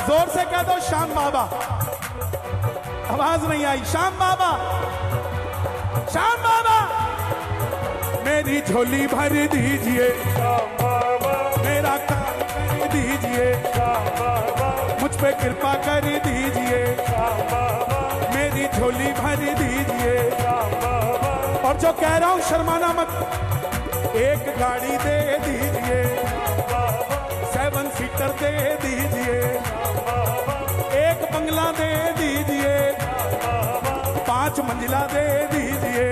जोर से कह दो श्याम बाबा। आवाज नहीं आई। श्याम बाबा, श्याम बाबा। मेरी झोली भर दीजिए, मेरा काम कर दीजिए, मुझ पे कृपा कर दीजिए, मेरी झोली भर दीजिए। और जो कह रहा हूं शर्माना मत। एक गाड़ी दे दीजिए, 7 सीटर दे दीजिए, एक बंगला दे दीजिए, 5 मंजिला दे दीजिए,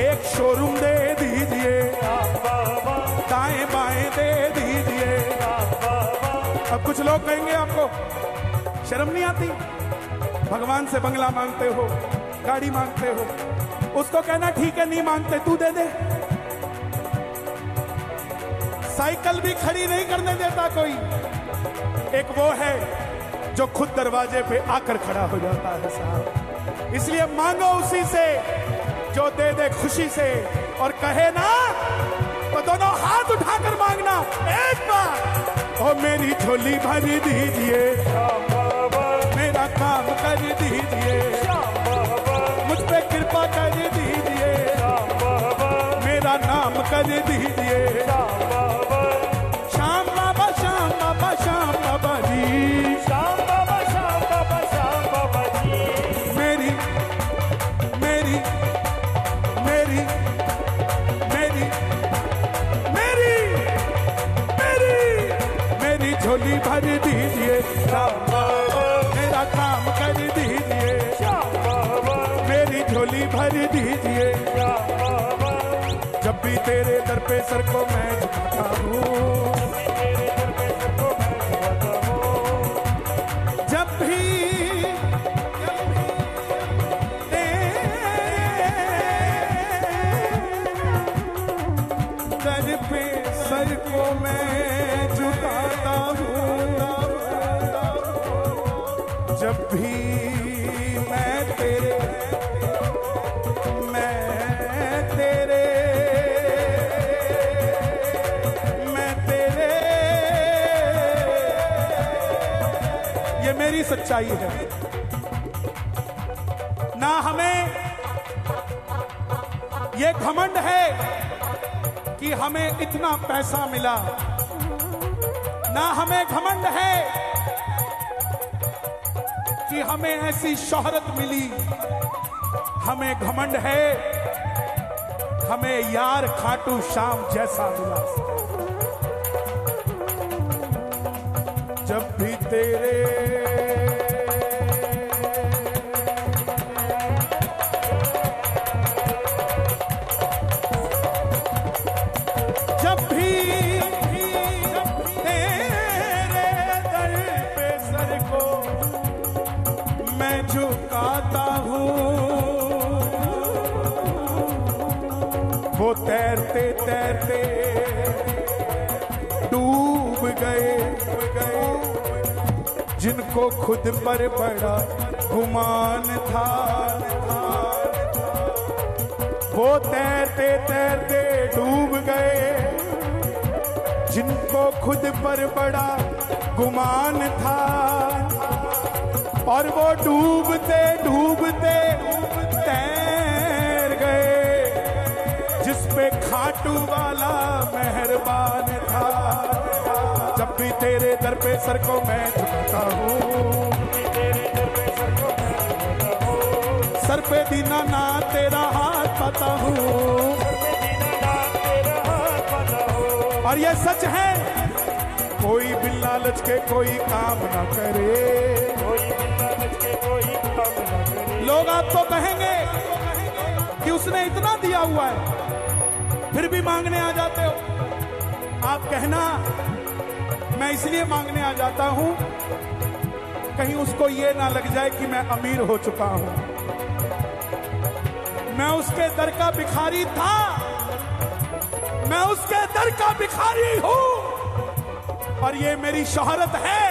एक शोरूम दे दीजिए, दाएं बाएं दे दीजिए। अब कुछ लोग कहेंगे आपको शर्म नहीं आती, भगवान से बंगला मांगते हो, गाड़ी मांगते हो। उसको कहना ठीक है नहीं मांगते, तू दे दे। साइकिल भी खड़ी नहीं करने देता कोई। एक वो है जो खुद दरवाजे पे आकर खड़ा हो जाता है साहब। इसलिए मांगो उसी से जो दे दे खुशी से, और कहे ना तो दोनों हाथ उठाकर मांगना एक बार। ओ मेरी झोली भर दीजिए, मेरा काम कर दीजिए, मुझ पे कृपा कर दीजिए, मेरा नाम कर दीजिए। श्याम बाबा, श्याम बाबा, श्याम बाबा जी, श्याम बाबा, श्याम बाबा, श्याम बाबा जी। मेरी मेरी मेरी मेरी मेरी मेरी मेरी झोली भर दीजिए, मेरा काम कर दीजिए, मेरी झोली भर दीजिए। जब भी तेरे दर पे सर को मैं झुकाता हूँ, जब भी दर पे सर को मैं झुकाता हूँ, जब भी मैं तेरे मेरी सच्चाई है ना। हमें ये घमंड है कि हमें इतना पैसा मिला, ना हमें घमंड है कि हमें ऐसी शोहरत मिली। हमें घमंड है हमें यार खाटू श्याम जैसा मिला। जब भी तेरे झुकाता हूँ, वो तैरते तैरते डूब गए, जिनको खुद पर बड़ा गुमान था। वो तैरते तैरते डूब गए, जिनको खुद पर बड़ा गुमान था। और वो डूबते डूबते तैर गए, जिस पे खाटू वाला मेहरबान था। जब भी तेरे दर पे सर को मैं झुकाता हूँ, सर पे दीना ना तेरा हाथ पाता हूँ। और ये सच है, कोई बिन लालच के कोई काम ना करे। लोग आपको कहेंगे कि उसने इतना दिया हुआ है, फिर भी मांगने आ जाते हो। आप कहना मैं इसलिए मांगने आ जाता हूं कहीं उसको ये ना लग जाए कि मैं अमीर हो चुका हूं। मैं उसके दर का भिखारी था, मैं उसके दर का भिखारी हूं, और ये मेरी शोहरत है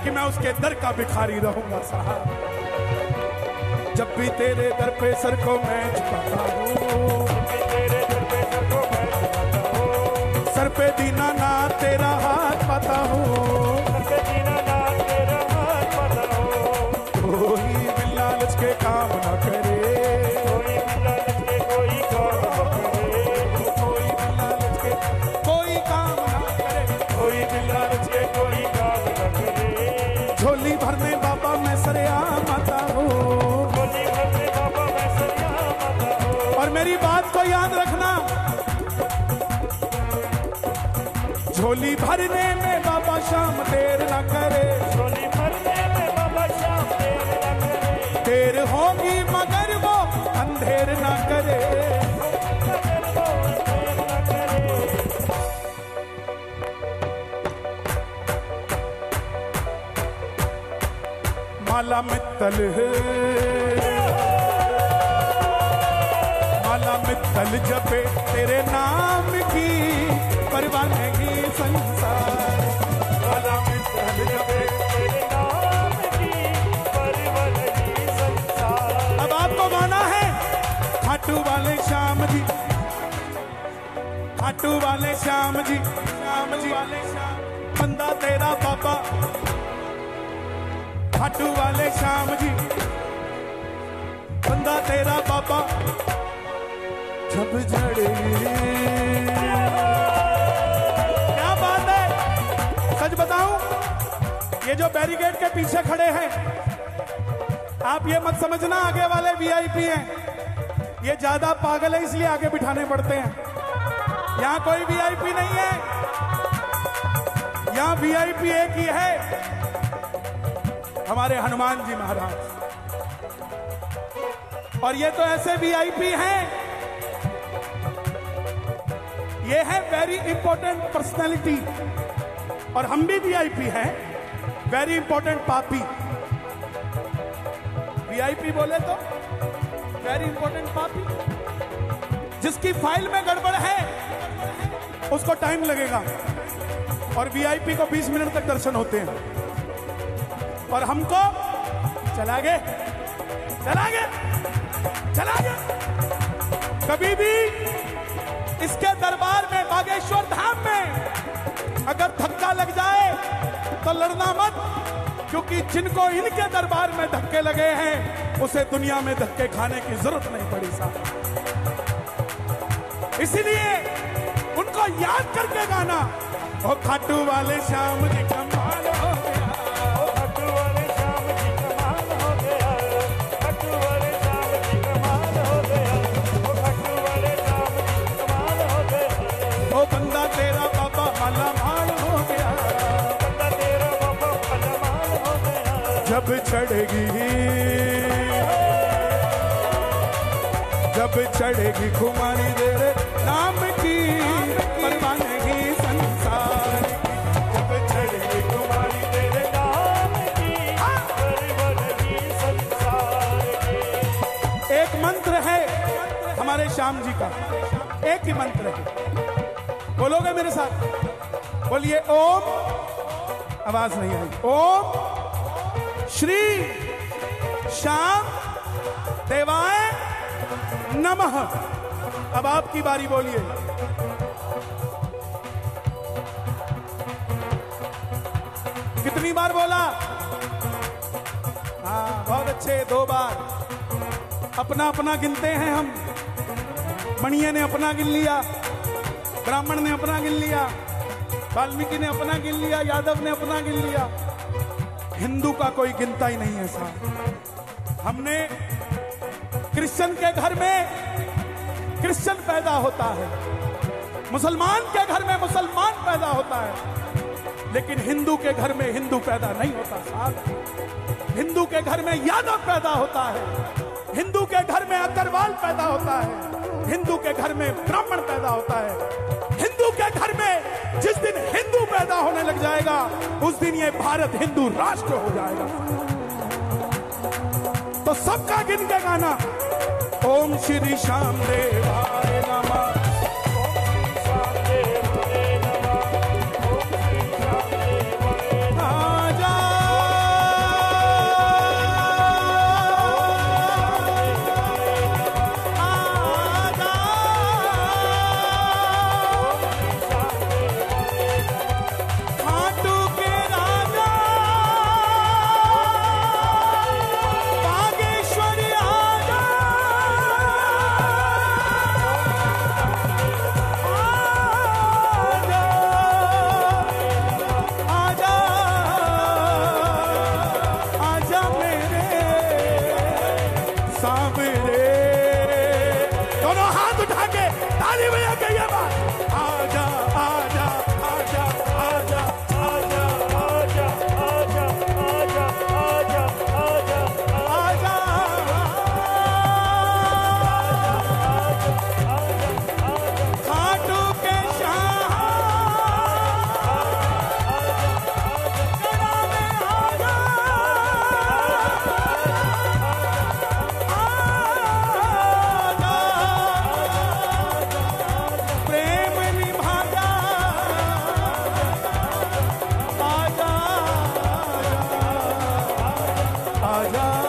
कि मैं उसके दर का भिखारी रहूंगा साहब। जब भी तेरे दर पे सर को मैं झुकाता हूँ, सर पे दीना ना तेरा हाथ पाता हूँ। मैसरिया माता हो। झोली भरने बाबा मैसरिया माता हो। और मेरी बात को याद रखना, झोली भरने में बाबा श्याम देर न करे। झोली भरने में बाबा श्याम देर न करे। देर होगी मगर वो अंधेर न करे। मगर वो देर न करे। माला मित्तल है, माला मित्तल जपे तेरे नाम की, परवाह नहीं संसार। माला मित्तल जपे तेरे नाम की, परवाह नहीं संसार। अब आपको गाना है खाटू वाले श्याम जी, खाटू वाले श्याम जी, श्याम जी वाले श्याम, बंदा तेरा बाबा। खाटू वाले श्याम जी, बंदा तेरा बाबा। जब झड़ेगी, क्या बात है। सच बताऊं, ये जो बैरिकेड के पीछे खड़े हैं, आप ये मत समझना आगे वाले वीआईपी हैं। ये ज्यादा पागल है इसलिए आगे बिठाने पड़ते हैं। यहां कोई वीआईपी नहीं है, यहां वीआईपी एक ही है, हमारे हनुमान जी महाराज। और ये तो ऐसे वीआईपी हैं, ये है वेरी इंपॉर्टेंट पर्सनैलिटी। और हम भी वीआईपी हैं, वेरी इंपॉर्टेंट पापी। वीआईपी बोले तो वेरी इंपॉर्टेंट पापी। जिसकी फाइल में गड़बड़ है उसको टाइम लगेगा, और वीआईपी को 20 मिनट तक दर्शन होते हैं। और हमको चला गए, चला गए, चला गए। कभी भी इसके दरबार में, बागेश्वर धाम में अगर धक्का लग जाए तो लड़ना मत, क्योंकि जिनको इनके दरबार में धक्के लगे हैं उसे दुनिया में धक्के खाने की जरूरत नहीं पड़ी साहब। इसीलिए उनको याद करके गाना, ओ खाटू वाले श्याम जी कमाल हो गया। बंदा तेरा बाबा माला माल हो गया, बंदा तेरा बाबा माला माल हो गया। जब चढ़ेगी, जब चढ़ेगी कुमारी तेरे नाम की, परवाह नहीं संसार की। जब चढ़ेगी कुमारी तेरे नाम की, परवाह नहीं संसार की। एक मंत्र है हमारे श्याम जी का, एक ही मंत्र है, बोलोगे मेरे साथ? बोलिए ओम, आवाज नहीं आई। ओम श्री श्याम देवाय नमः। अब आपकी बारी, बोलिए। कितनी बार बोला? हाँ बहुत अच्छे, 2 बार। अपना अपना गिनते हैं हम। मणिये ने अपना गिन लिया, ब्राह्मण ने अपना गिन लिया, वाल्मीकि ने अपना गिन लिया, यादव ने अपना गिन लिया। हिंदू का कोई गिनता ही नहीं है साहब। हमने क्रिश्चियन के घर में क्रिश्चियन पैदा होता है, मुसलमान के घर में मुसलमान पैदा होता है, लेकिन हिंदू के घर में हिंदू पैदा नहीं होता साहब। हिंदू के घर में यादव पैदा होता है, हिंदू के घर में अग्रवाल पैदा होता है, हिंदू के घर में ब्राह्मण पैदा होता है। हिंदू के घर में जिस दिन हिंदू पैदा होने लग जाएगा उस दिन ये भारत हिंदू राष्ट्र हो जाएगा। तो सबका गिन के गाना, ओम श्री श्याम देवाय नमः। आजा